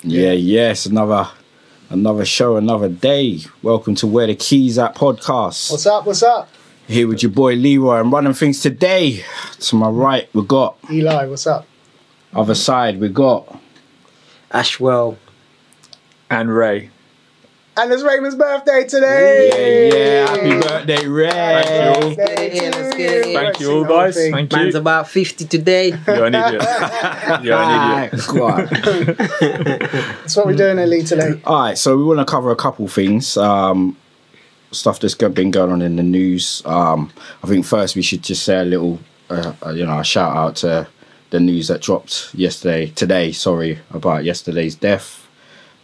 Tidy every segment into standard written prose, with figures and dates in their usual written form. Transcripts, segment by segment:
Yes, another show, another day. Welcome to Where the Keys At podcast. What's up? Here with your boy Leroy and running things today. To my right, we got Eli, what's up? Other side, we got Ashwell and Ray. And it's Raymond's birthday today. Yeah, happy birthday, Ray. Thank you. Let's get it in. Thank you all, guys. Thank you. Man's about 50 today. You're an idiot. You're an idiot. Go on. That's what we're doing, Elite, today. Alright, so we want to cover a couple things. Stuff that's been going on in the news. I think first we should just say a little, a shout out to the news that dropped today, about yesterday's death.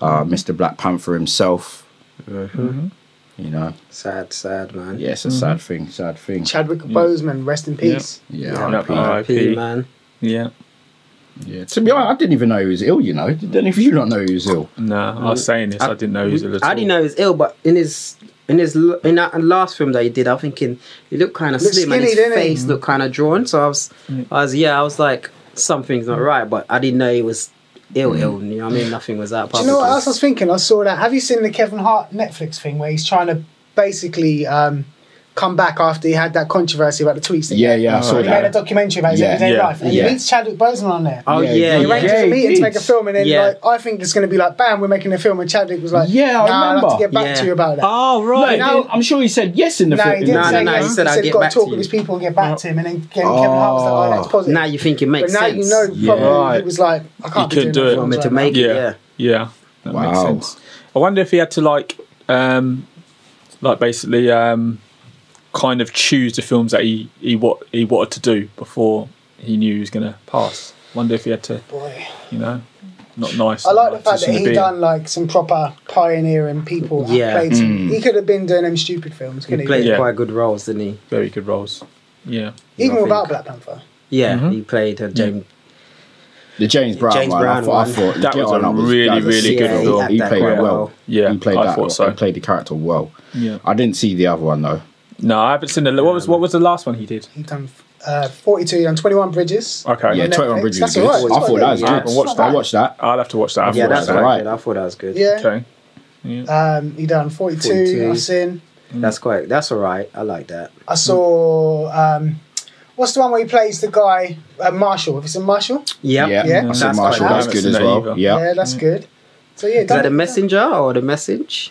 Mr. Black Panther himself. Mm-hmm. You know, sad man. yeah, it's a sad thing. Chadwick Boseman, rest in peace. Yeah, R.I.P. man. Yeah. To be honest, I didn't even know he was ill. You know, did any of you not know he was ill? No, I was saying this. I didn't know he was ill at all. I didn't know he was ill, but in that last film that he did, I'm thinking he looked kind of slim skinny, and his face looked kind of drawn. So I was like, something's not right. But I didn't know he was ill. You know what I mean? Nothing was that. Do you know what else I was thinking? I saw that. Have you seen the Kevin Hart Netflix thing where he's trying to basically come back after he had that controversy about the tweets? Yeah, I saw He that. made a documentary about his everyday life, and he meets Chadwick Boseman on there. Oh He arranges a meeting to make a film, and then I think it's going to be like, bam, we're making a film, and Chadwick was like, I remember. I'll have to get back to you about that. Oh, right. No, I'm sure he said yes in the film. He didn't say no, yes. he said, I'll he's get got back to talk to with you. his people and get back to him, and then Kevin Hart was like, oh, that's positive. Now you think it makes sense. But now sense. you know probably he was like, I can't be doing do it. Want me to make it, Yeah, that makes Wow. sense. I wonder if he had to basically kind of choose the films that he wanted to do before he knew he was going to pass. Wonder if he had to, not nice. I like the fact that he done like some proper pioneering people. Played he could have been doing them stupid films, couldn't he? Played quite good roles, didn't he? Very good roles. Yeah. Even without Black Panther. Yeah, he played James. The James Brown one. I thought that was a really good film. He played it well. Yeah, he played I thought so. He played the character well. Yeah. I didn't see the other one though. No, I haven't seen the. What was the last one he did? He done 42. He done 21 Bridges. Okay. Yeah, 21 Bridges. That's Good. all right. I thought that was good. I watched that. I'll have to watch that. Yeah, that's right. I thought that was good. Yeah. Okay. Yeah. He done 42. I've seen. That's all right. I like that. I saw. What's the one where he plays the guy Marshall? Have you seen Marshall? Yep. Yeah. I said Marshall. That's good as well. Yeah, that's good. So yeah, is that The Messenger or The Message?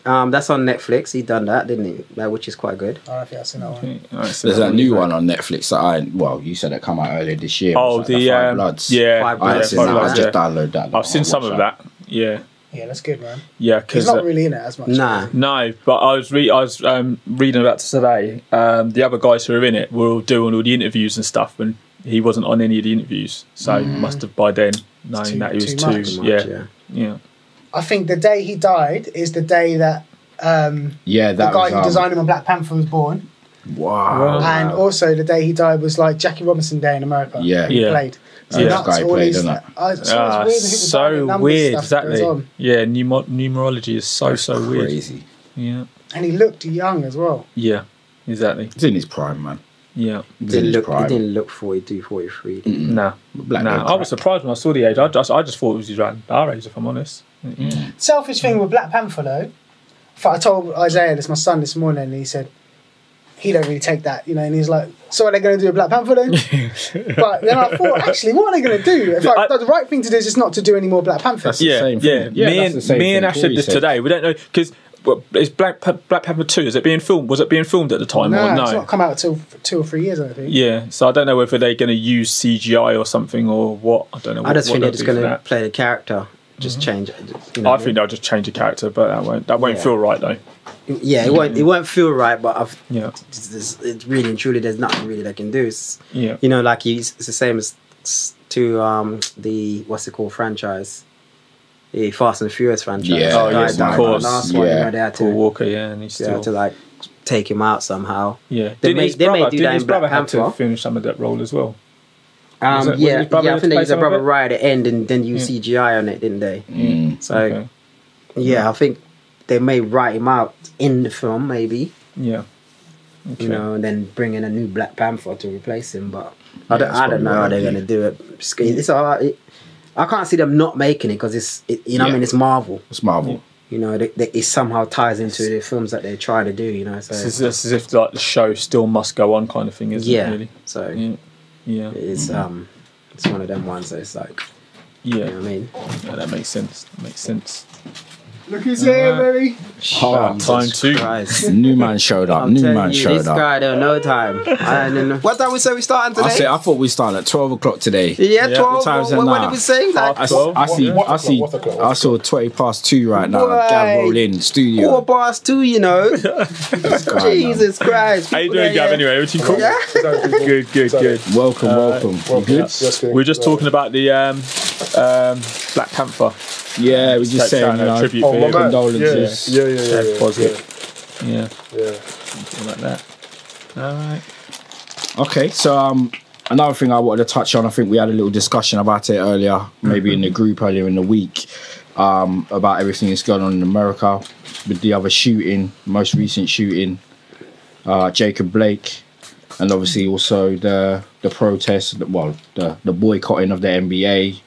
That's on Netflix. He done that, didn't he? Which is quite good. I think I've seen that one. There's that new one on Netflix that you said it come out earlier this year. Oh, the Five Bloods. Yeah, Five I Bloods. just downloaded that. I've seen some of that. Yeah. Yeah, that's good, man. Yeah, he's not really in it as much. No, but I was reading about today. The other guys who are in it were all doing all the interviews and stuff, and he wasn't on any of the interviews, so he must have by then known that he was too much. Yeah. I think the day he died is the day that the guy who designed him on Black Panther was born. Wow. And also the day he died was like Jackie Robinson Day in America. Yeah. He played. So that's guy played, isn't it? So weird, exactly. Yeah, numerology is so weird. Crazy. Yeah. And he looked young as well. Yeah, exactly. He's in his prime, man. Yeah. He didn't look 42, 43. Nah. I was surprised when I saw the age. I just thought it was around our age, if I'm honest. Selfish thing with Black Panther though. I told Isaiah, this my son, this morning, and he said he don't really take that, and he's like, so are they going to do a Black Panther then? But then I thought, actually, what are they going to do? The right thing to do is just not to do any more Black Panthers. Me and Ash said this today. We don't know because is Black Panther 2? Is it being filmed? Was it being filmed at the time or no? It's not come out until 2 or 3 years, I think. Yeah, so I don't know whether they're going to use CGI or something or what. I don't know. I just think they're just going to play the character. Just change it. I think they'll just change the character, but that won't feel right though. Yeah, it won't feel right, but it's really and truly there's nothing really they can do. It's, like it's the same as to the what's it called franchise, the Fast and Furious franchise. Yeah, of course. Last one, they had to Paul Walker, and he's still to like take him out somehow. Yeah, they may do that his in Black brother had Panther. to finish some of that role as well. I think they used a brother right at the end and then use CGI on it, didn't they? I think they may write him out in the film, maybe. Yeah. Okay. And then bring in a new Black Panther to replace him. But I don't know how they're going to do it. It's all right. I can't see them not making it because you know what I mean, it's Marvel. It's Marvel. You know, it somehow ties into the films that they try to do. You know, so it's as if like the show still must go on, kind of thing, isn't it? Really? So yeah, it's it's one of them ones that it's like, yeah, you know what I mean, yeah, that makes sense. That makes sense. Look who's here, Mary. Time to. New man showed up. New man showed this up. guy don't know time. What time we say we starting today? I thought we started at 12 o'clock today. Yeah, 12. Times What now. did we say? Like, I saw 20 past 2 right now. Boy. Gav roll in studio. 2:04, you know. Jesus Christ. How you doing, Gav? Anyway, what you call? Yeah. Good. Welcome. You good? We're just talking about the Black Panther. Yeah, we're just saying, tribute for him. Condolences. Yeah. Something like that. All right. Okay, so another thing I wanted to touch on, I think we had a little discussion about it earlier, maybe in the group earlier in the week, about everything that's going on in America with the other shooting, most recent shooting, Jacob Blake, and obviously also the protests, the boycotting of the NBA,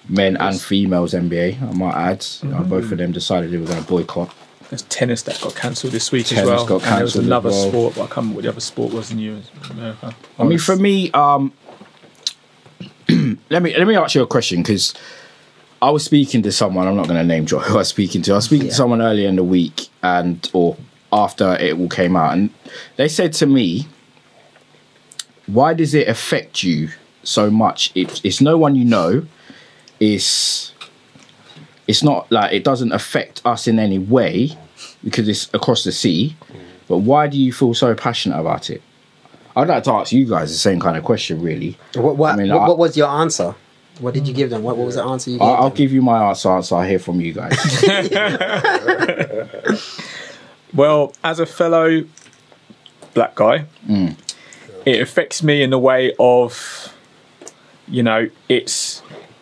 men and females NBA, I might add. Both of them decided they were going to boycott. There's tennis that got cancelled this week Tennis as well. got And there was cancelled another as well. sport, but I can't remember what the other sport was in America. I mean, for me, let me ask you a question, because I was speaking to someone. I'm not going to name drop who I was speaking to. I was speaking to someone earlier in the week, or after it all came out, and they said to me, "Why does it affect you so much? It's no one you know. It's not like it doesn't affect us in any way because it's across the sea. But why do you feel so passionate about it?" I'd like to ask you guys the same kind of question, really. What was your answer? What did you give them? What was the answer you gave I'll them? give you my answer. I'll hear from you guys. Well, as a fellow black guy, it affects me in the way of,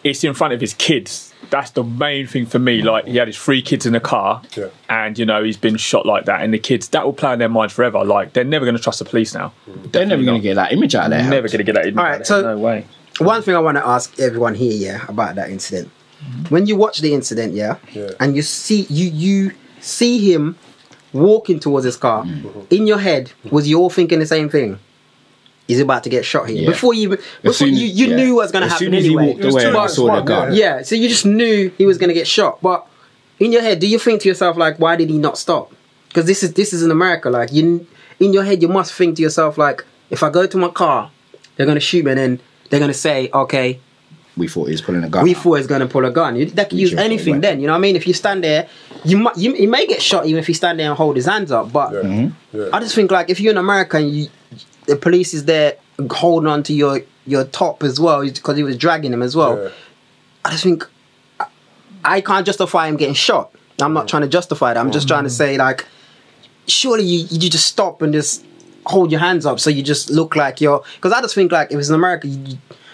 it's in front of his kids. That's the main thing for me. Like, he had his 3 kids in the car, and he's been shot like that, and the kids, that will play in their mind forever. Like, they're never going to trust the police now. They're never going to get that image out of there. Never going to get that image out of there. No way. One thing I want to ask everyone here, about that incident. When you watch the incident, and you see him walking towards his car, in your head, was you all thinking the same thing? He's about to get shot here. Before you knew what was going to happen anyway. As soon as he walked away and I saw the gun. Yeah, so you just knew he was going to get shot. But in your head, do you think to yourself, like, why did he not stop? Because this is in America. Like, in your head, you must think to yourself, like, if I go to my car, they're going to shoot me, and then they're going to say, okay, we thought he was pulling a gun. We thought he was going to pull a gun. They could use anything then. You know what I mean? If you stand there, you may get shot even if you stand there and hold his hands up. But I just think, like, if you're in America and the police is there holding on to your top as well because he was dragging him as well. I just think I can't justify him getting shot. I'm not trying to justify that. I'm just trying to say, like, surely you just stop and just hold your hands up so you just look like you're... Because I just think, like, if it's in America,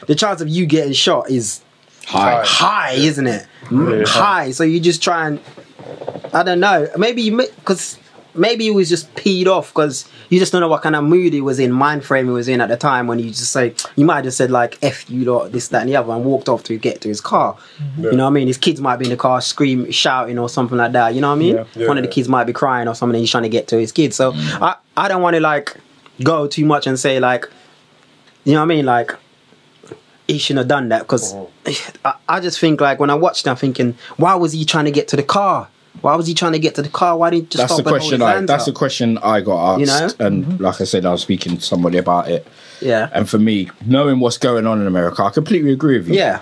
the chance of you getting shot is high, isn't it? High. So you just try and... I don't know. Maybe he was just peed off because you just don't know what kind of mood he was in, mind frame he was in at the time when you might have just said, like, F you lot, this, that and the other, and walked off to get to his car. You know what I mean? His kids might be in the car screaming, shouting or something like that. You know what I mean? One of the kids might be crying or something and he's trying to get to his kids. So I don't want to, like, go too much and say, like, you know what I mean? Like, he shouldn't have done that because I just think, like, when I watched it, I'm thinking, why was he trying to get to the car? Why was he trying to get to the car? Why didn't he just stop and hold his hands up? That's the question I got asked. And like I said, I was speaking to somebody about it. Yeah. And for me, knowing what's going on in America, I completely agree with you. Yeah.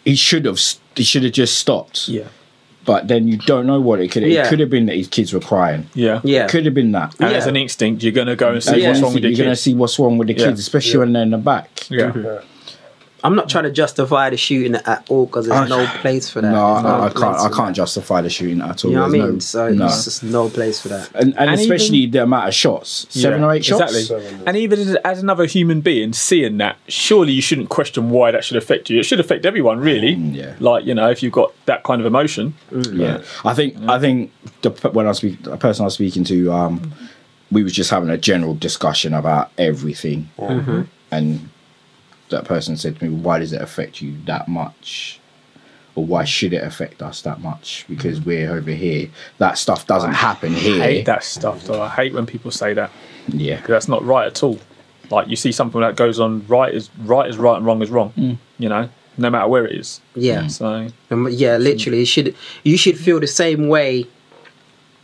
He should have just stopped. Yeah. But then you don't know what it could have. It could have been that his kids were crying. Yeah. It could have been that. And as an instinct, you're going to go and see what's wrong with the kids. You're going to see what's wrong with the kids, especially when they're in the back. Yeah. I'm not trying to justify the shooting at all because there's no place for that. No, I can't justify the shooting at all. You know what I mean? There's just no place for that. And especially the amount of shots. 7 or 8 shots? Exactly. And even as another human being, seeing that, surely you shouldn't question why that should affect you. It should affect everyone, really. Like, if you've got that kind of emotion. Yeah. I think the person I was speaking to, we was just having a general discussion about everything. And that person said to me, why does it affect you that much? or why should it affect us that much? Because we're over here. That stuff doesn't happen here. I hate that stuff, though. I hate when people say that. Yeah. Because that's not right at all. Like, you see something that goes on, right is right and wrong is wrong. You know, no matter where it is. Yeah. So. Yeah, literally, you should feel the same way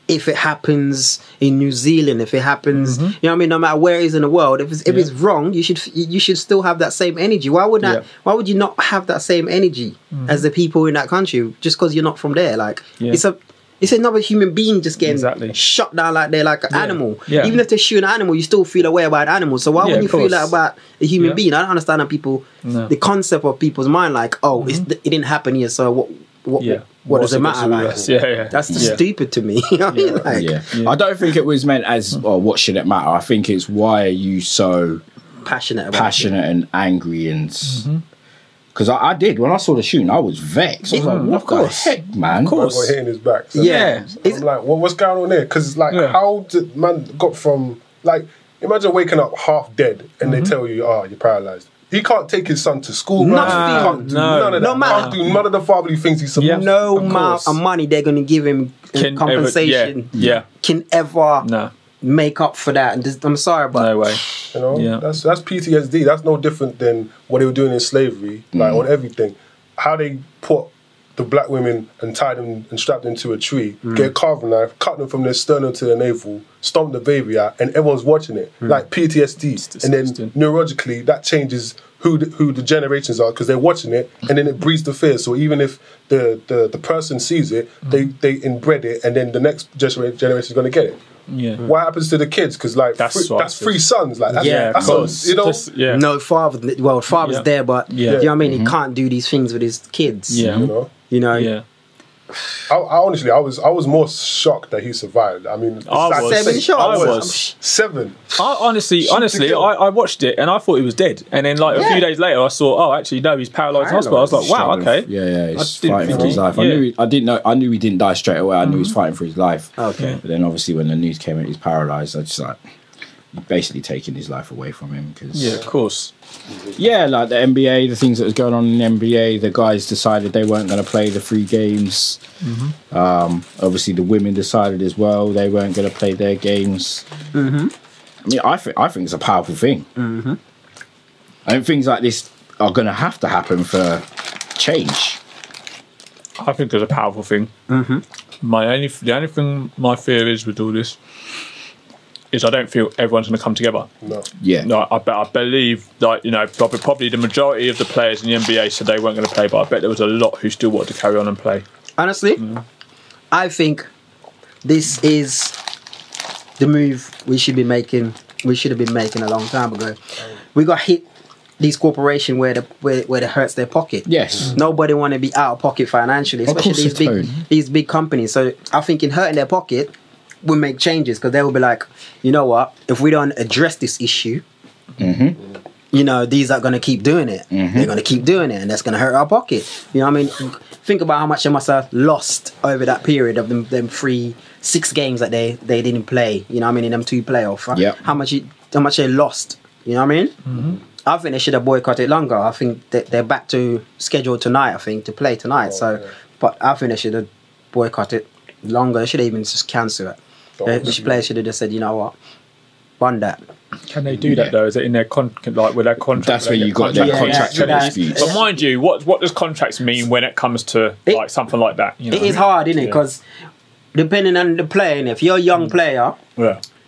if it happens in New Zealand, if it happens, you know what I mean, no matter where it is in the world, if it's wrong, you should still have that same energy. Why would you not have that same energy as the people in that country just because you're not from there? Like, it's another human being just getting shot down like they're like an animal. Yeah. Even if they shoot an animal, you still feel a way about an animal. So why would you feel that about a human being? I don't understand how people, the concept of people's mind, like, oh, it didn't happen here, so what does it matter? Like, that's just stupid to me. You know what I mean? I don't think it was meant as, what should it matter? I think it's why are you so passionate and angry and. Because I did, when I saw the shooting, I was vexed. I was like, what the heck, man? Of course. Got hitting his back. So I'm like, what's going on there? Because, like, how did man got from, like, imagine waking up half dead and they tell you, you're paralysed. He can't take his son to school. Nothing. He can't do none of that. No matter. Can't do none of the fatherly things he's supposed to. No amount of money they're going to give him compensation can ever make up for that. And I'm sorry, but no way. You know, that's PTSD. That's no different than what they were doing in slavery, like on everything. How they put the black women and tied them and strapped them to a tree, get a carving knife, cut them from their sternum to their navel, stomp the baby out, and everyone's watching it, like PTSD. And then neurologically, that changes who the generations are because they're watching it, and then it breeds the fear. So even if the person sees it, they inbred it, and then the next generation is going to get it. Yeah. What happens to the kids? Because like that's three sons. Like that's you know. No father. Well, father's there, but you know what I mean. He can't do these things with his kids. Yeah. You know. Yeah. I honestly, I was more shocked that he survived. I mean, I was 7. I honestly, I watched it and I thought he was dead. And then like a few days later, I saw, actually no, he's paralysed in hospital. I was like, wow, okay. Yeah, he's fighting for his life. I knew he didn't die straight away. I knew he was fighting for his life. Okay. But then obviously when the news came out, he's paralysed. I just like basically taking his life away from him because of course. Yeah, like the NBA, the things that was going on in the NBA, the guys decided they weren't going to play the 3 games. Obviously, the women decided as well they weren't going to play their games. I mean, I think it's a powerful thing. I think things like this are going to happen for change. I think it's a powerful thing. The only thing my fear is with all this is I don't feel everyone's going to come together. No, I believe, like, you know, probably the majority of the players in the NBA said they weren't going to play, but I bet there was a lot who still wanted to carry on and play. Honestly, I think this is the move we should be making. We should have been making a long time ago. We got hit these corporations where it hurts their pocket. Yes. Nobody want to be out of pocket financially, especially these big companies. So I think in hurting their pocket, will make changes because they will be like, you know what, if we don't address this issue, you know, these are going to keep doing it. They're going to keep doing it, and that's going to hurt our pocket. You know what I mean? Think about how much they must have lost over that period of them 6 games that they didn't play. You know what I mean? In them 2 playoffs. Yep. How much they lost. You know what I mean? I think they should have boycotted longer. I think they're back to schedule tonight, I think, to play tonight. But I think they should have boycotted longer. They should have even just cancel it. The players should have just said, you know what, won that. Can they do that though? Is it in their with their contract? That's where you got their contractual disputes. But mind you, what does contracts mean when it comes to like something like that? You know? It is hard, isn't it? Because depending on the player, if you're a young player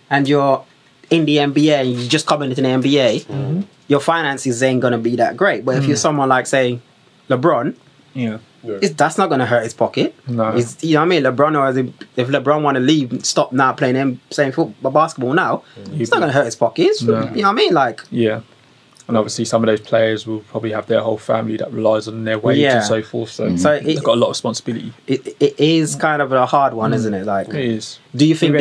and you're in the NBA and you just come into the NBA, your finances ain't gonna be that great. But if you're someone like, say, LeBron, that's not going to hurt his pocket. No. You know what I mean? LeBron, if LeBron want to leave, stop now playing basketball now, it's not going to hurt his pockets. You know what I mean? Like, and obviously some of those players will probably have their whole family that relies on their wage and so forth. So they've got a lot of responsibility. It is kind of a hard one, isn't it? Like, it is. Do you think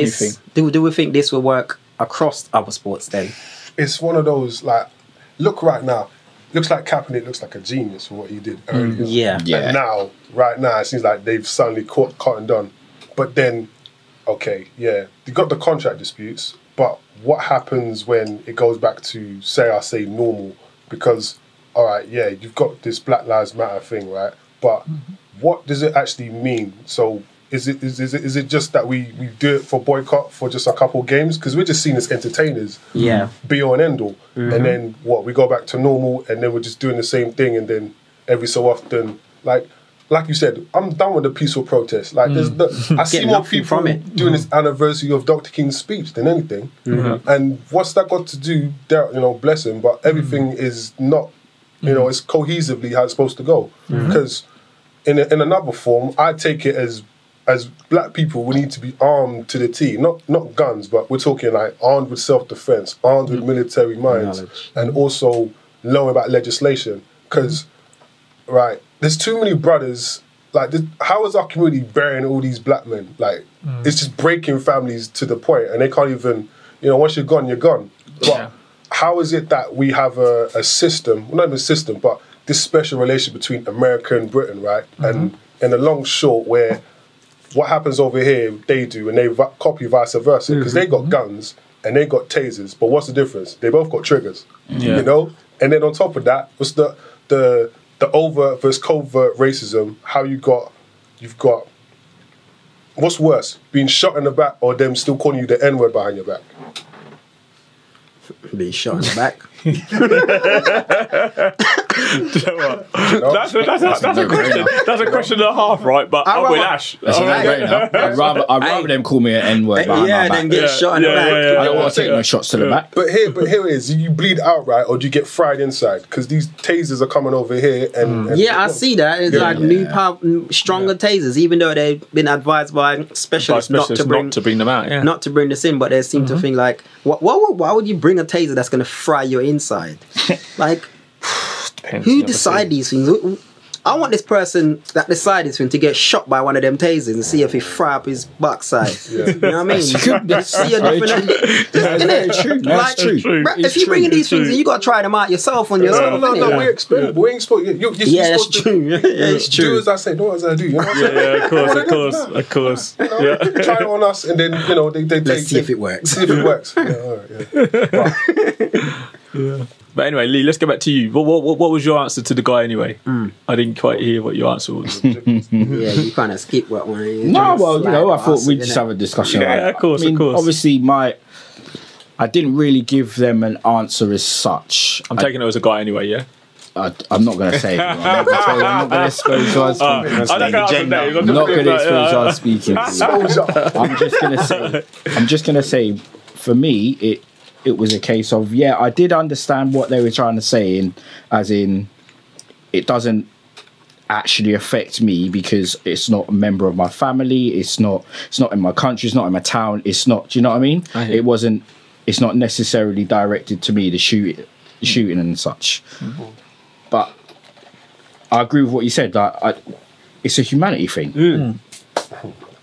do we think this will work across other sports then? It's one of those, like, look right now. Looks like Kaepernick looks like a genius for what he did earlier. And now, right now, it seems like they've suddenly caught and done. But then, they got the contract disputes, but what happens when it goes back to, say normal? Because, all right, you've got this Black Lives Matter thing, right? but what does it actually mean? So is it just that we do it for Boycott for just a couple of games? Because we're just seen as entertainers, be all and end all, and then we go back to normal, and then we're just doing the same thing, and then every so often, like you said, I'm done with the peaceful protest. Like I see more people doing this anniversary of Dr. King's speech than anything, and what's that got to do? Bless him, but everything is not, it's cohesively how it's supposed to go. Because in another form, I take it as black people, we need to be armed to the T. Not guns, but we're talking like armed with self-defense, armed with military minds, and also knowing about legislation. Because, there's too many brothers. Like, how is our community burying all these black men? Like, it's just breaking families to the point, and they can't even, once you're gone, you're gone. But how is it that we have a system, well, not even a system, but this special relation between America and Britain, right? And in the long short, where what happens over here, they do, and they copy vice versa, because they got guns and they got tasers. But what's the difference? They both got triggers, And then on top of that, what's the overt versus covert racism? How you've got, what's worse, being shot in the back or them still calling you the N-word behind your back? Being shot in the back. That's a question. That's a question and a half, right? But I'm with Ash. I'd rather them call me an N-word behind my back. Then get shot in the back. I don't want to take no shots to the back. But here it is. Do you bleed outright or do you get fried inside? Because these tasers are coming over here. And I see that. It's like new, stronger tasers, even though they've been advised by specialists not to bring them out, not to bring this in. But they seem to think like, why would you bring a taser that's going to fry your inside? Like, who decide these things? I want this person that decided to get shot by one of them tasers and see if he fry up his backside. You know what I mean? See a different. That's true. That's true. If you're bringing these things, you got to try them out yourself on yourself. No, we're expendable. We ain't supposed. That's true. It's true. Do as I say, not as I do. You know what I'm saying? Of course. Try it on us, and then they let's see if it works. See if it works. But anyway, Lee, let's go back to you. What was your answer to the guy anyway? I didn't quite hear what your answer was. You kind of skipped what one. I thought we'd just have a discussion. Yeah, of course. Obviously, I didn't really give them an answer as such. I'm taking it as a guy anyway, yeah? I'm not going to say it. I'm not going to expose who I'm not going to expose who I'm speaking to. I'm just going to say, for me, it was a case of, I did understand what they were trying to say, as in, it doesn't actually affect me because it's not a member of my family, it's not in my country, it's not in my town, it's not, do you know what I mean? It's not necessarily directed to me, the shooting and such. But I agree with what you said, like, it's a humanity thing.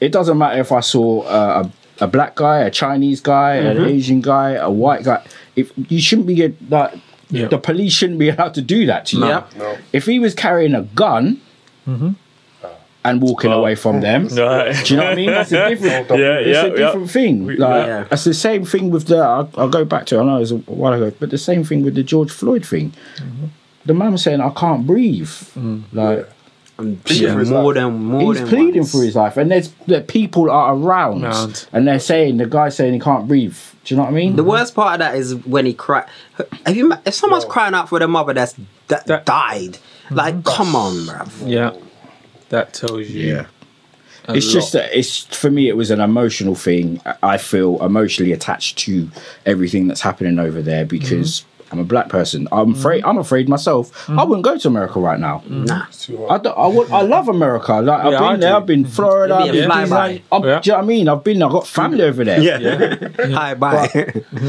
It doesn't matter if I saw a black guy, a Chinese guy, an Asian guy, a white guy. If you shouldn't be the police shouldn't be allowed to do that to you. No. If he was carrying a gun and walking away from them, do you know what I mean? That's a different. It's a different thing. It's the same thing with I'll go back to. I know it was a while ago, but the same thing with the George Floyd thing. The man was saying, "I can't breathe." He's pleading for his life, and the people are around, and they're saying, the guy's saying he can't breathe. Do you know what I mean? The worst part of that is when he cried. If someone's crying out for their mother that died, like, come on, bruv. Yeah, that tells you. Yeah, it's just that for me, it was an emotional thing. I feel emotionally attached to everything that's happening over there because I'm a black person. I'm afraid myself. I wouldn't go to America right now. Nah. I love America. Like, I've been there. I've been Florida. I've been Disneyland. Do you know what I mean? I've got family over there. Hi, bye.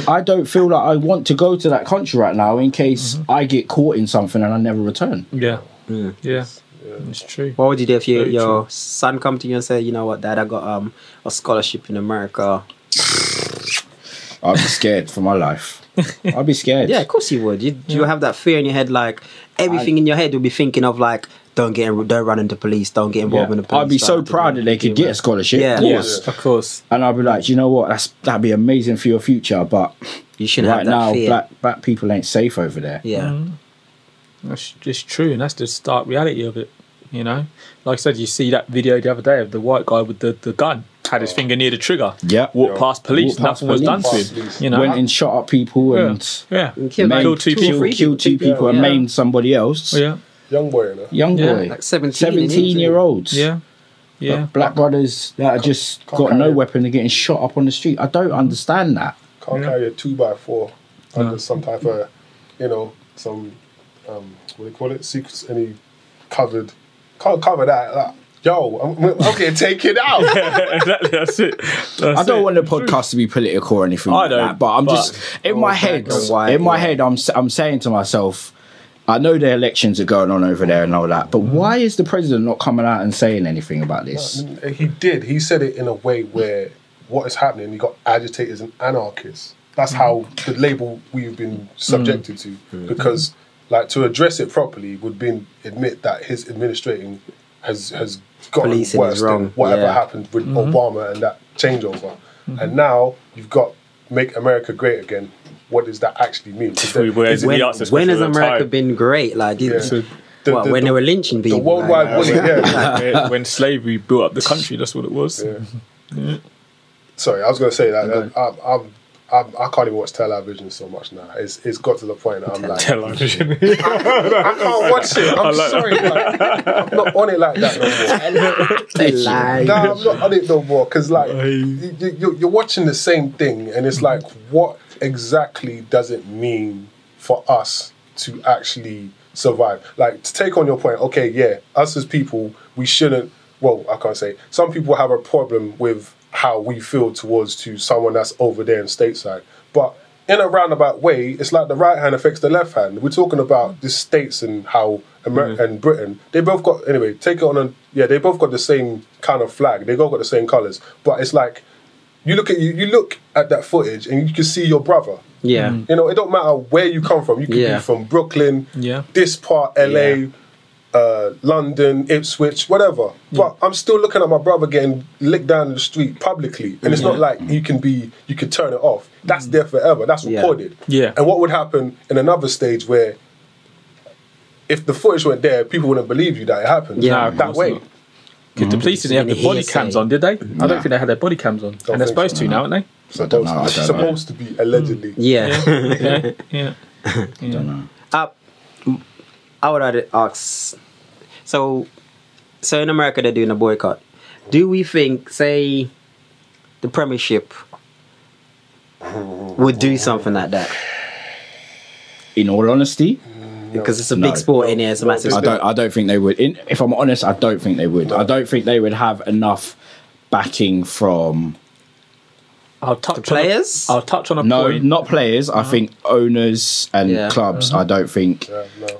I don't feel like I want to go to that country right now in case I get caught in something and I never return. Yeah. It's true. What would you do if your son come to you and say, you know what, Dad, I got a scholarship in America? I'd be scared for my life. I'd be scared. Yeah, of course you would. You have that fear in your head, like everything in your head will be thinking of, like, don't run into police, don't get involved in the police. I'd be so proud that they could get a scholarship. Of course. And I'd be like, you know what, that'd be amazing for your future, but you shouldn't have that fear. Black people ain't safe over there. Yeah. That's just true, and that's the stark reality of it. You know, like I said, you see that video the other day of the white guy with the gun. Had his finger near the trigger. Yeah. Walked past police. Walked past Nothing was done to police. him. You know. Went and shot up people and Killed two people. Killed two people and maimed somebody else. Yeah. Young boy, you know. Young boy. Like 17 year olds. Yeah. Yeah. Black brothers that are just got no weapon and getting shot up on the street. I don't understand that. Can't carry a 2x4 under some type of, you know, some what do you call it? Secrets. Any covered. Can't cover that. Like, yo, I'm getting taken out. Exactly. That's it. I don't want the podcast to be political or anything like that, but I'm just in my head. In my head, I'm saying to myself, I know the elections are going on over there and all that, but why is the president not coming out and saying anything about this? He did. He said it in a way where what is happening, you got agitators and anarchists. That's how the label we've been subjected to. Because, like, to address it properly would be admit that his administrating has gotten Policing worse is wrong. than whatever happened with Obama and that changeover. And now you've got Make America Great Again. What does that actually mean? When has America been great? Like, when they were lynching people? The worldwide bully, when slavery built up the country, that's what it was. Sorry, I was going to say that I can't even watch television so much now. It's got to the point that I'm like, television. I can't watch it. I'm sorry, like, I'm not on it like that no more. No, I'm not on it no more because like you're watching the same thing, and it's like, what exactly does it mean for us to actually survive? Like, to take on your point, okay, yeah, us as people, we shouldn't. Well, I can't say. Some people have a problem with how we feel towards to someone that's over there in stateside, but in a roundabout way, it's like the right hand affects the left hand. We're talking about the states and how America and Britain, they both got, anyway, take it on they both got the same kind of flag. They both got the same colours, but it's like you look at that footage and you can see your brother. Yeah, you know, it don't matter where you come from. You could be from Brooklyn, this part, LA. London, Ipswich, whatever. But I'm still looking at my brother getting licked down the street publicly, and it's not like you can turn it off. That's there forever. That's recorded. Yeah. And what would happen in another stage where, if the footage went there, people wouldn't believe you that it happened. Yeah, that way. Because the police didn't have the body cams on, did they? I don't think they had their body cams on, and they're supposed to now, aren't they? Supposed to be allegedly. Yeah. I don't know. I would ask. So in America they're doing a boycott. Do we think, say, the Premiership would do something like that? In all honesty, because it's a big sport in here, it's a massive sport. I don't think they would. If I'm honest, I don't think they would. I don't think they would have enough backing from. I'll touch on a point. No, not players. I think owners and clubs. I don't think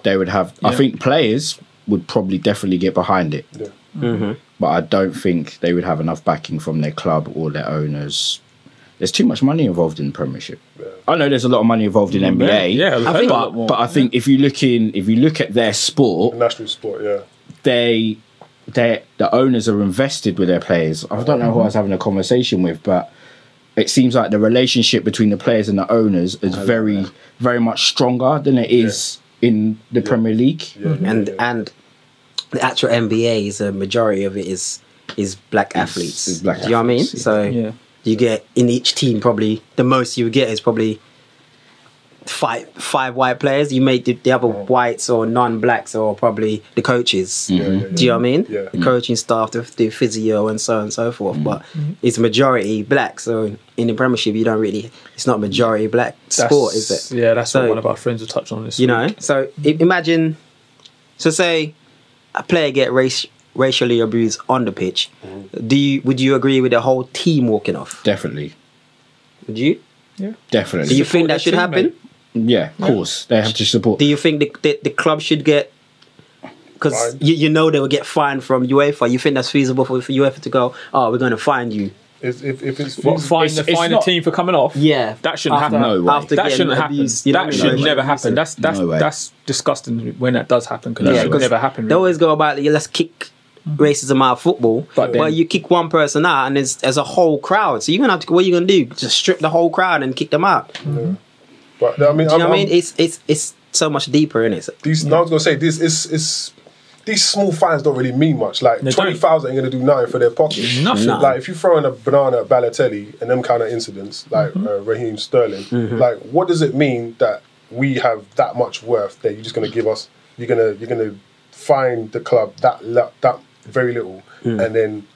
they would have. I think players would probably definitely get behind it. But I don't think they would have enough backing from their club or their owners. There's too much money involved in the Premiership. I know there's a lot of money involved in NBA. But I think if you look at their sport, national sport, the owners are invested with their players. I don't know who I was having a conversation with, but it seems like the relationship between the players and the owners is very, very much stronger than it is in the Premier League. And the actual NBA is a majority of it is black athletes. It's black Do you know what I mean? So you get in each team probably the most you get is probably five white players. You make the other whites or non-blacks or probably the coaches. Do you know what I mean? The coaching staff, the physio and so on and so forth. But it's majority black. So in the Premiership, you don't really. It's not majority black sport, is it? Yeah, that's what one of our friends will touch on this. You know, so imagine. So say a player get racially abused on the pitch. Would you agree with the whole team walking off? Definitely. Would you? Yeah, definitely. Do you think that should happen? Yeah, of course. They have to support. Do you think the club should get... Because you know they will get fined from UEFA. You think that's feasible for UEFA to go, we're going to fine you? If it's fine a team for coming off? Yeah. That shouldn't happen. No way. That shouldn't happen. That should never happen. That's disgusting when that does happen, because that should never happen. They always go about, let's kick racism out of football, but you kick one person out and there's a whole crowd. So you're going to have to... What are you going to do? Just strip the whole crowd and kick them out? But I mean, do you know what I mean? It's so much deeper, isn't it? I was going to say this is these small fines don't really mean much. Like, 20,000 ain't going to do nothing for their pockets. Nothing. Like, if you throw in a banana at Balotelli and them kind of incidents, like Raheem Sterling, like, what does it mean that we have that much worth that you're just going to give us? You're gonna fine the club that very little, and then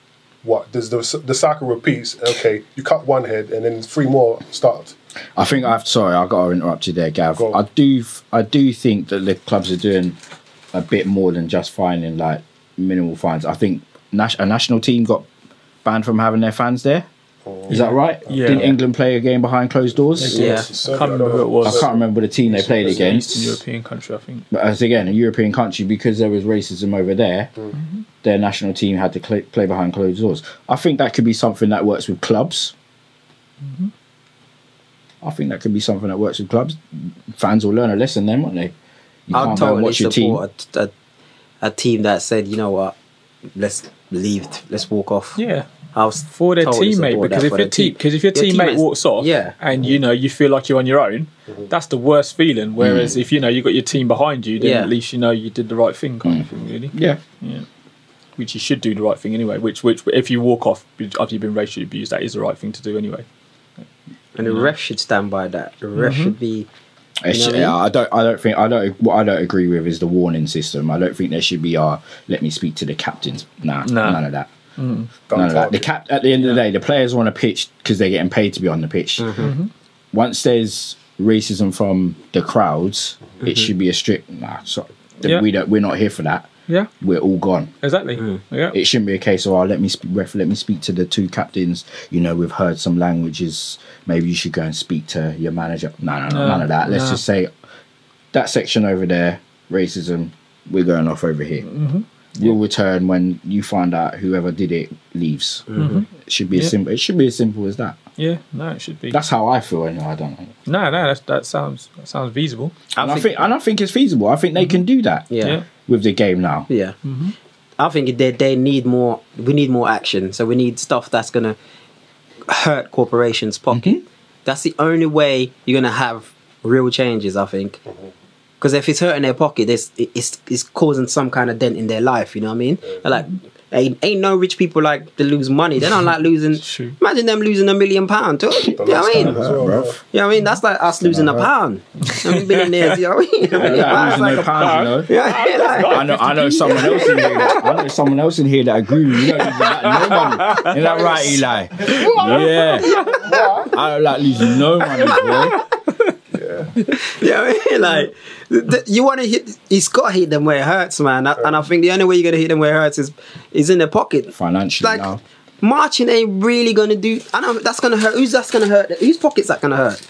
what? Does the cycle repeats? Okay, you cut one head, and then 3 more start. I think sorry, I've got to interrupt you there, Gav. I do think that the clubs are doing a bit more than just fining like minimal fines. I think a national team got banned from having their fans there. Is that right? Yeah. Didn't England play a game behind closed doors? Yeah. I can't remember who it was. I can't remember the team they played against. Eastern European country, I think. But as again, a European country, because there was racism over there, their national team had to play behind closed doors. I think that could be something that works with clubs. I think that could be something that works with clubs. Fans will learn a lesson then, won't they? I'll totally support a team that said, you know what, let's leave, let's walk off. Yeah. I was for their totally teammate, because if your teammate walks off, and you feel like you're on your own, that's the worst feeling. Whereas if you got your team behind you, then at least you did the right thing, kind of thing, really. Yeah. Which you should do the right thing anyway. Which if you walk off after you've been racially abused, that is the right thing to do anyway. And the ref should stand by that. The ref should be. I don't agree with is the warning system. I don't think there should be let me speak to the captains. None of that. None of that. At the end of the day, the players want to pitch because they're getting paid to be on the pitch. Once there's racism from the crowds, it should be a strict. We're not here for that. Yeah, we're all gone. Exactly. Yeah, it shouldn't be a case of let me speak to the 2 captains. We've heard some languages. Maybe you should go and speak to your manager. No, none of that. Let's just say that section over there, racism. We're going off over here. We'll return when you find out whoever did it leaves. It should be as simple. It should be as simple as that. Yeah, no, it should be. That's how I feel. Anyway, I don't know. No, that sounds feasible. I think it's feasible. I think they can do that. Yeah. With the game now. Yeah. I think they need more. We need more action. So we need stuff that's gonna hurt corporations' pocket. That's the only way you're gonna have real changes, I think. Because if it's hurting their pocket, it's causing some kind of dent in their life. You know what I mean? Like, ain't no rich people like to lose money. They don't like losing. Imagine them losing £1 million too. You know what I mean? You know what I mean? That's like us losing £1. I mean, billionaires. You know what I mean? Losing no pounds, I know someone else in here. I know someone else in here that agree with you. You don't lose no money. Isn't that right, Eli? Yeah. I don't like losing no money, boy. Yeah, I mean, like you want to hit. He's got to hit them where it hurts, man. And I think the only way you're gonna hit them where it hurts is in their pocket. Financially, like now. Marching ain't really gonna do. I know that's gonna hurt. Who's that's gonna hurt? Whose pocket's that gonna hurt?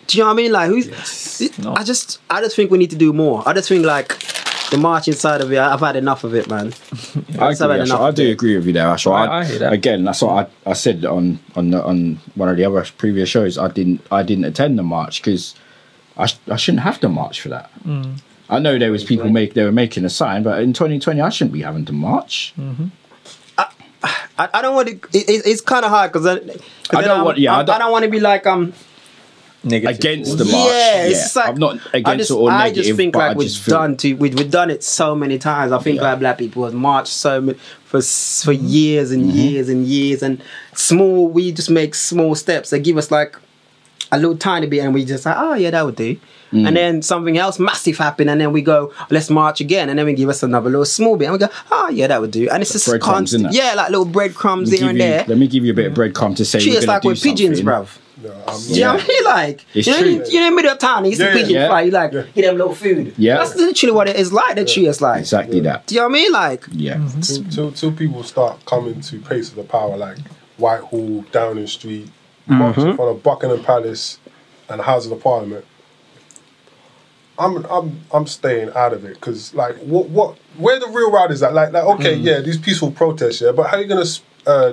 Do you know what I mean? Like who's? No. I just think we need to do more. I just think like the marching side of it. I've had enough of it, man. I do agree with you there, Ashwell. I hear that. Again, that's what I said on one of the other previous shows. I didn't attend the march because I shouldn't have to march for that. I know there was people they were making a sign, but in 2020 I shouldn't be having to march. I don't want to. It's kind of hard because I don't want to be like negative against the march. Yeah, it's like, I'm not against it or negative. I just think like we've done it so many times. I think like black people have marched for years and years and years, and we just make small steps. They give us like a little tiny bit, and we just like, oh yeah, that would do. And then something else massive happen, and then we go, let's march again, and then we give us another little small bit, and we go, oh yeah, that would do. And it's just constant, like little breadcrumbs here and there. Let me give you a bit of breadcrumb to say. Treat us like we're pigeons, bruv. You know what I mean? Like, you know, in the middle of town, you see pigeon fly, you like, get them little food. Yeah. That's literally what it is like. They treat us like. Exactly that. Do you know what I mean? Like, Till people start coming to places of power like Whitehall, Downing Street, march in front of Buckingham Palace and the Houses of Parliament. I'm staying out of it because like where the real ride is at? Like okay, these peaceful protests, but how are you gonna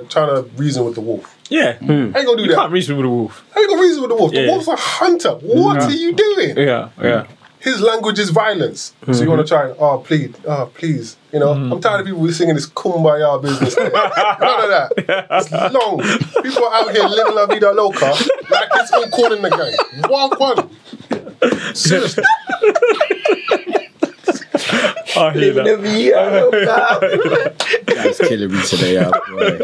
try to reason with the wolf? Yeah. How you gonna do that? You can't reason with the wolf. How you gonna reason with the wolf? The wolf's a hunter. What are you doing? Yeah. His language is violence. So you want to try and please. You know, I'm tired of people singing this kumbaya business. None of that. It's long. People are out here living la vida loca like it's all cool in the game. Walk one. Seriously. I hear that. That's killing me today. Boy.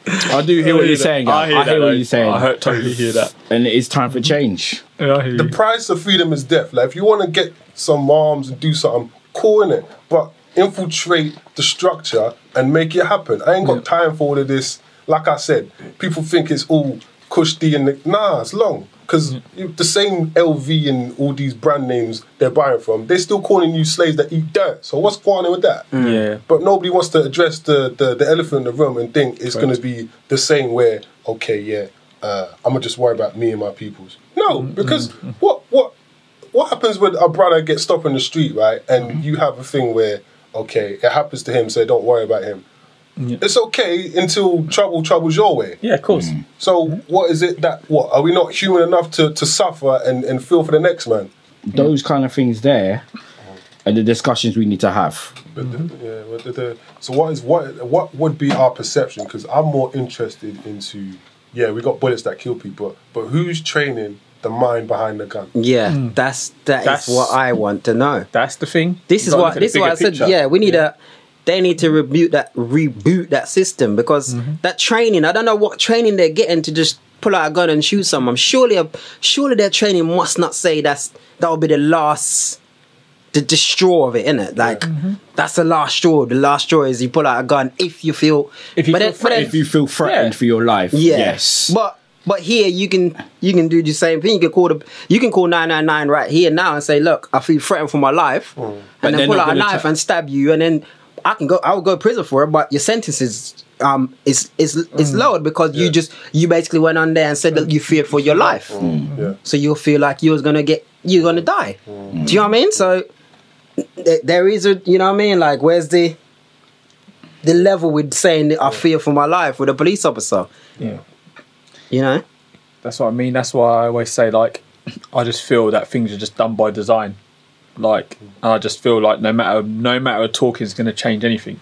I do hear what you're saying. I hear what you're saying. I totally hear that. And it's time for change. Yeah, I hear The you. price of freedom is death. Like, if you want to get some arms and do something, cool, innit? But infiltrate the structure and make it happen. I ain't got time for all of this. Like I said, people think it's all cushy and nah, it's long. Because the same LV and all these brand names they're buying from, they're still calling you slaves that eat dirt. So what's going on with that? Yeah. But nobody wants to address the elephant in the room and think it's going to be the same where, okay, yeah, I'm going to just worry about me and my peoples. No, because what happens when a brother gets stopped in the street, right? And you have a thing where, okay, it happens to him, so don't worry about him. Yeah. It's okay until troubles your way. Yeah, of course. So what is it that, are we not human enough to suffer and feel for the next man? Those kind of things there are the discussions we need to have. So what would be our perception? Because I'm more interested into, we got bullets that kill people, but who's training the mind behind the gun? Yeah, that's what I want to know. That's the thing. This is what I said. Yeah, we need they need to reboot that system, because that training, I don't know what training they're getting to just pull out a gun and shoot someone. Surely their training must not say that will be the straw of it, innit? Like, that's the last straw. The last straw is you pull out a gun if you feel threatened for your life. Yeah. Yes. But here you can do the same thing. You can call 999 right here now and say, look, I feel threatened for my life, and then pull out a knife and stab you, and then I will go to prison for it. But your sentence is lowered because you basically went on there and said that you feared for your life. So you'll feel like you're gonna die. Do you know what I mean? So there is you know what I mean? Like, where's the level with saying that I fear for my life with a police officer? Yeah. You know? That's what I mean. That's why I always say, like, I just feel that things are just done by design. Like, I just feel like no matter talking is going to change anything.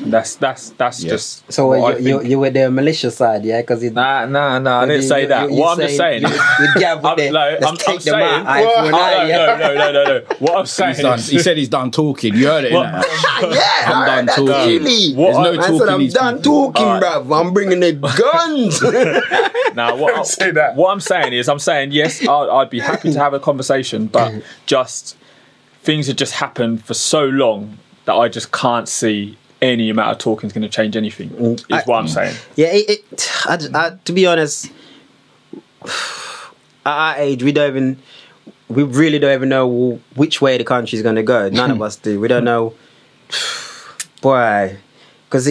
That's just. So you were the malicious side, yeah? Because nah, I didn't say that. What I'm just saying, no. What I'm saying, he said he's done talking. You heard it, innit? Yeah, I'm done talking. There's no talking. I'm done talking, bruv. I'm bringing the guns. Now, what I'm saying is, yes, I'd be happy to have a conversation, but just things have just happened for so long that I just can't see any amount of talking is going to change anything. Is what I'm saying. Yeah, to be honest, at our age, we really don't even know which way the country's going to go. None of us do. We don't know. Boy, because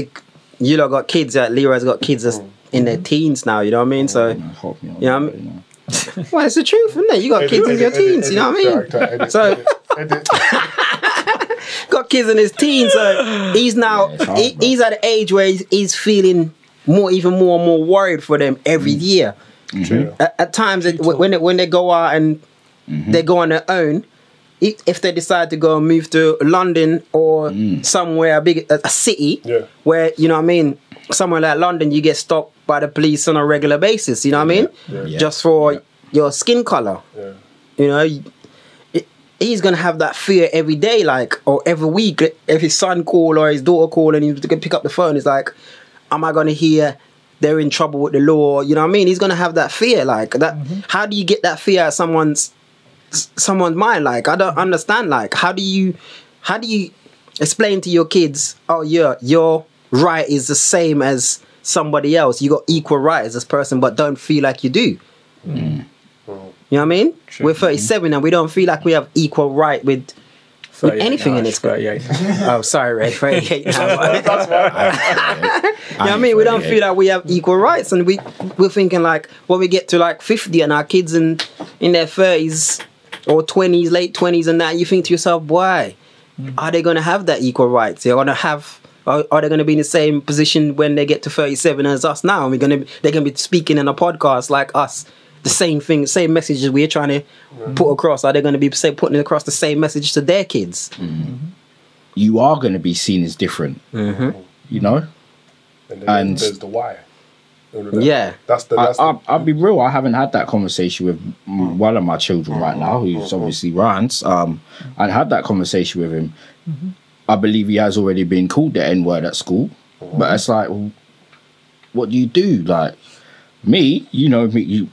you lot got kids. Leroy's got kids that's in their teens now. You know what I mean? So, you know what I mean? Well, it's the truth, isn't it? You got kids in your teens. You know what I mean? So. Got kids in his teens, so he's now he's at an age where he's feeling even more and more worried for them every year. At times, when they go out and they go on their own, if they decide to go and move to London or somewhere a city, where, you know what I mean, somewhere like London, you get stopped by the police on a regular basis. You know what I mean? Just for your skin color. You know. He's gonna have that fear every day, like, or every week. If his son call or his daughter call and he's gonna pick up the phone, it's like, am I gonna hear they're in trouble with the law? You know what I mean? He's gonna have that fear, like that. How do you get that fear out of someone's mind? Like, I don't understand. Like, how do you explain to your kids, oh yeah, your right is the same as somebody else. You got equal rights as this person, but don't feel like you do. You know what I mean? True. We're 37 and we don't feel like we have equal right with anything in this. 38. Oh, sorry, Ray. 38 now. You know what I mean? We don't feel like we have equal rights, and we're thinking like when we get to like 50 and our kids in their 30s or 20s, late 20s, and that, you think to yourself, why are they going to have that equal rights? They're going to have. Are they going to be in the same position when they get to 37 as us now? And they're going to be speaking in a podcast like us. The same thing, same messages we're trying to put across. Are they going to be putting across the same message to their kids? You are going to be seen as different, you know? And there's the why. Yeah. I'll be real. I haven't had that conversation with one of my children right now, who's obviously Ryan's. I had that conversation with him. I believe he has already been called the N-word at school, but it's like, well, what do you do? Like me,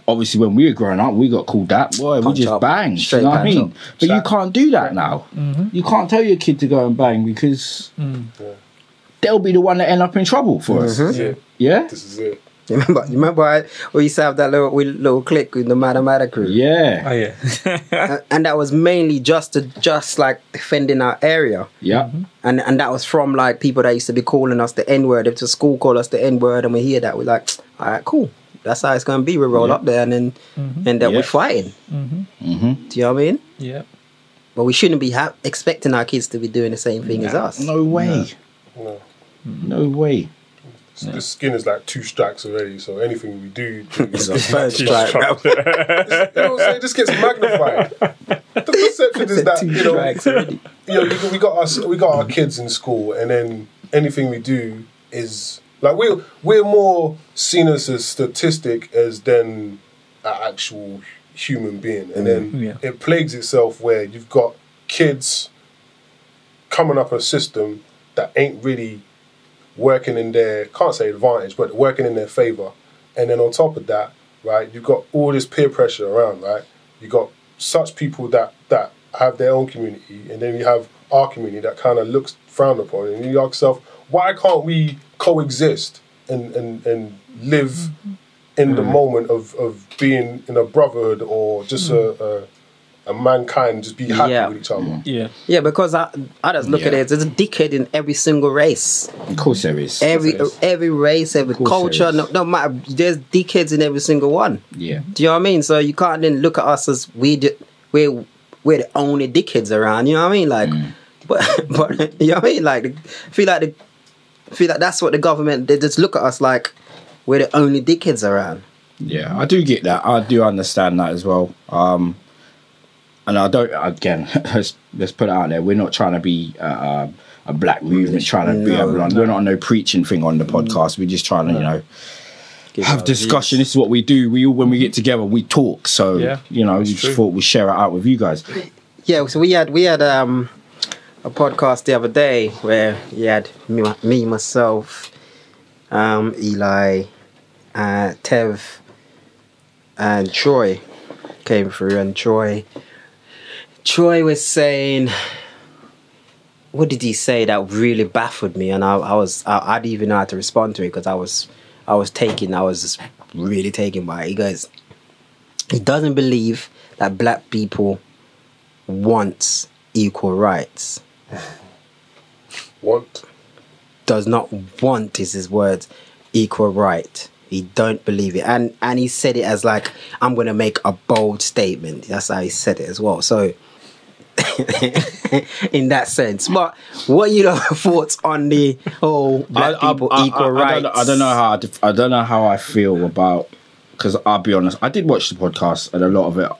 obviously when we were growing up, we got called that. Boy, we just banged. You know what I mean? But you can't do that now. You can't tell your kid to go and bang because they'll be the one that end up in trouble for us. Yeah. This is it. You remember we used to have that little clique with the Mathematic crew? Yeah. Oh yeah. and that was mainly just like defending our area. Yeah. And that was from like people that used to be calling us the N-word. If the school call us the N-word and we hear that, we're like, all right, cool. That's how it's going to be. We roll up there and then we're fighting. Do you know what I mean? Yeah. But we shouldn't be expecting our kids to be doing the same thing as us. No way. No way. The skin is like 2 strikes already, so anything we do It's the third strike. it just gets magnified. The perception is that we got our kids in school, and then anything we do is like we're more seen as a statistic as than an actual human being, and then it plagues itself where you've got kids coming up a system that ain't really working in their, can't say advantage, but working in their favour. And then on top of that, right, you've got all this peer pressure around, right? You've got such people that have their own community, and then you have our community that kind of looks frowned upon. And you ask yourself, why can't we coexist and live in the moment of being in a brotherhood or just a mankind, just be happy with each other? Yeah, because I just look at it, there's a dickhead in every single race. Of course there is. Every race, every culture, no matter, there's dickheads in every single one. Yeah. Do you know what I mean? So you can't then look at us as we're the only dickheads around, you know what I mean? Like, but you know what I mean? Like, I feel like that's what the government, they just look at us like we're the only dickheads around. Yeah, I do get that. I do understand that as well. And I don't, again, let's put it out there, we're not trying to be a black movement, trying to be everyone. We're not no preaching thing on the podcast. We're just trying to, have discussion. This is what we do. When we get together, we talk. So, we just thought we'd share it out with you guys. Yeah, so we had a podcast the other day where you had me, myself, Eli, Tev, and Troy came through, and Troy was saying, what did he say that really baffled me? And I didn't even know how to respond to it because I was just really taken by it. He goes, he doesn't believe that black people want equal rights. Does not want, is his words, equal right. He don't believe it. And he said it as like, I'm going to make a bold statement. That's how he said it as well. So, in that sense. But what are your thoughts on the whole black people equal rights? I don't know how I feel about, because I'll be honest, I did watch the podcast and a lot of it,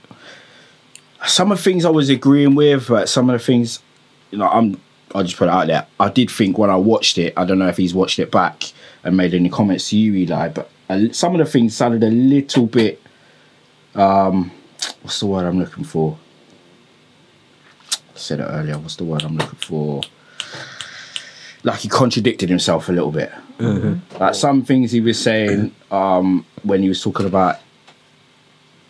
some of the things I was agreeing with, but some of the things, I'll just put it out there. I did think when I watched it, I don't know if he's watched it back and made any comments to you, Eli, but some of the things sounded a little bit, what's the word I'm looking for? I said it earlier, what's the word I'm looking for? Like he contradicted himself a little bit. Like some things he was saying when he was talking about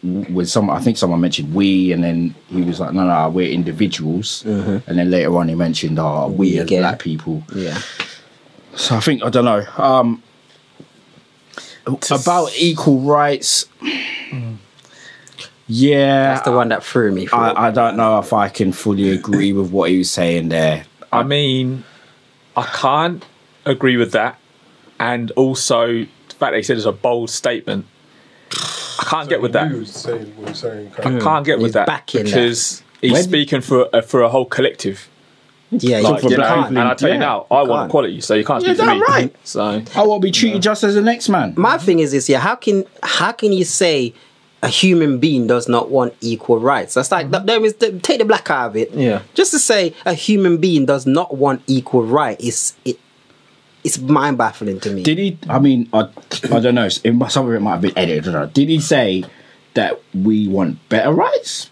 with I think someone mentioned we, and then he was like, no, we're individuals. And then later on he mentioned we as black people. Yeah. So I think, I don't know. About equal rights, that's the one that threw me. I don't know if I can fully agree with what he was saying there. I mean, I can't agree with that. And also, the fact that he said it's a bold statement, I can't get with that. I can't get with that because he's speaking for a whole collective. Yeah, like, and I tell you now, I want equality, so you can't speak for me. Right. So I want to be treated just as the next man. My thing is this: how can you say a human being does not want equal rights? That's like take the black out of it. Yeah, just to say a human being does not want equal right is it's mind baffling to me. Did he? I mean, I don't know. Some of it might have been edited. I don't know. Did he say that we want better rights?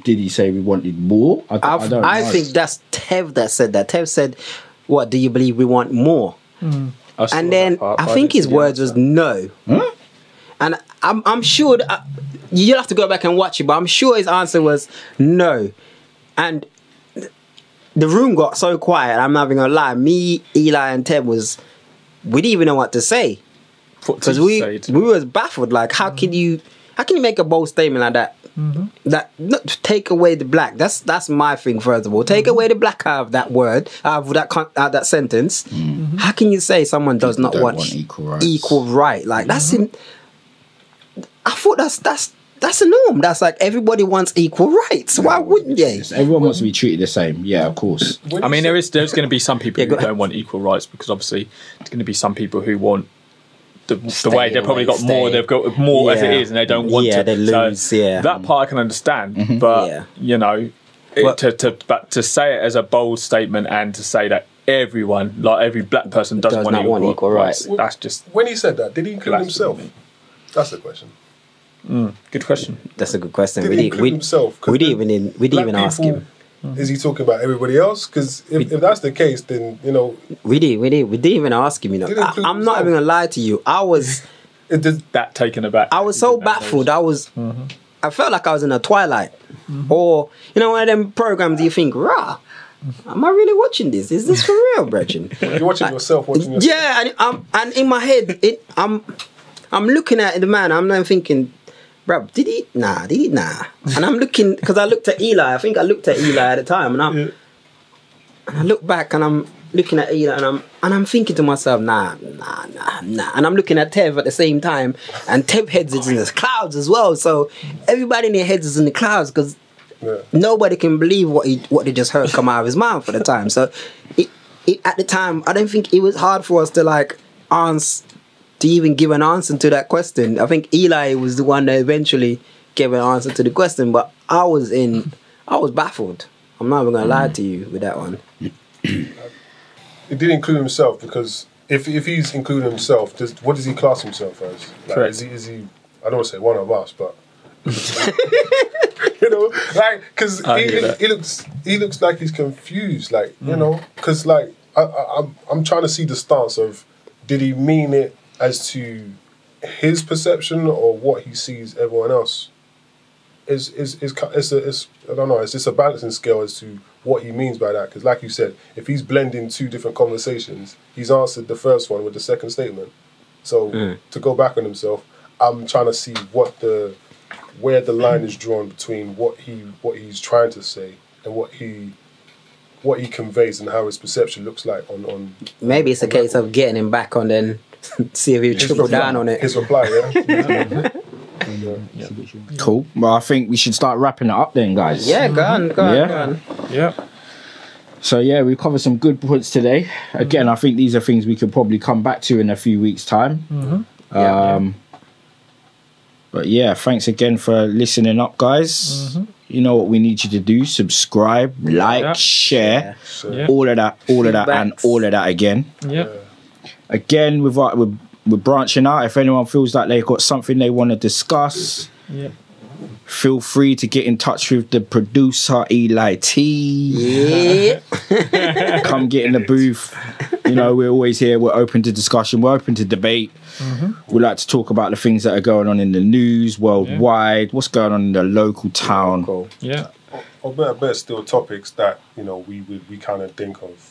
Did he say we wanted more? I don't know. I think that's Tev that said that. Tev said, "What do you believe we want more?" And then I think his words was no. Huh? And I'm sure you'll have to go back and watch it, but I'm sure his answer was no. And the room got so quiet. I'm not even gonna lie. Me, Eli, and Tev we didn't even know what to say because we was baffled. Like, how can you make a bold statement like that? That take away the black. That's my thing. First of all, take away the black out of that word, out of that sentence. How can you say someone does not want equal right? Like that's in. I thought that's a norm. That's like everybody wants equal rights. Why wouldn't they? Everyone wants to be treated the same. Yeah, of course. I mean, there's going to be some people who don't want equal rights because obviously there's going to be some people who want. The way they've probably got more, they've got more as it is, and they don't want to. They lose. So that part I can understand, but you know, to say it as a bold statement and to say that everyone, like every black person, does not want equal rights. That's just. When he said that, did he include himself? That's the question. Good question. That's a good question. Did he include himself? We didn't even ask him. Is he talking about everybody else? Because if that's the case, then you know we didn't even ask him. You know, I'm not even gonna lie to you. I was that taken aback. I was so baffled. I felt like I was in a Twilight, or you know, one of them programs. You think, rah, am I really watching this? Is this for real, Brethren? You're watching yourself. Yeah, and in my head, I'm looking at the man. I'm not thinking. Bro, did he? Nah. And I'm looking, because I looked at Eli. I think I looked at Eli at the time, and I look back and I'm looking at Eli and I'm thinking to myself, nah. And I'm looking at Tev at the same time, and Tev heads is in the clouds as well. So everybody in their heads is in the clouds because nobody can believe what they just heard come out of his mouth at the time. So it at the time, I don't think it was hard for us to like answer. To even give an answer to that question. I think Eli was the one that eventually gave an answer to the question, but I was baffled. I'm not even gonna lie to you with that one. He did include himself because if he's including himself, what does he class himself as? Like, is he? I don't want to say one of us, but you know, like because he looks like he's confused, like you know, because like I'm trying to see the stance of did he mean it as to his perception or what he sees everyone else is I don't know, is this a balancing scale as to what he means by that? Because like you said, if he's blending two different conversations, he's answered the first one with the second statement. So to go back on himself, I'm trying to see where the line is drawn between what he's trying to say and what he conveys and how his perception looks like on maybe it's a case of getting him back on then see if he triple down on it. His reply, yeah. Cool. Well, I think we should start wrapping it up then, guys. Yeah, go on. Yeah. So yeah, we've covered some good points today. Again, I think these are things we could probably come back to in a few weeks' time. But yeah, thanks again for listening up, guys. You know what we need you to do: subscribe, like, share, all of that, and all of that again. Again, we're branching out. If anyone feels like they've got something they want to discuss, feel free to get in touch with the producer, Eli T. Come get in the booth. You know, we're always here. We're open to discussion. We're open to debate. We like to talk about the things that are going on in the news, worldwide, what's going on in the local town. Or better still, topics that, you know, we kind of think of.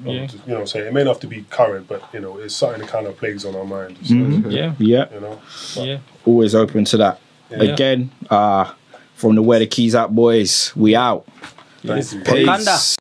You know what I'm saying? It may not have to be current, but, you know, it's something that kind of plays on our mind. You know? Always open to that. Again, from the Where the Keys At boys, we out. Peace. Peace.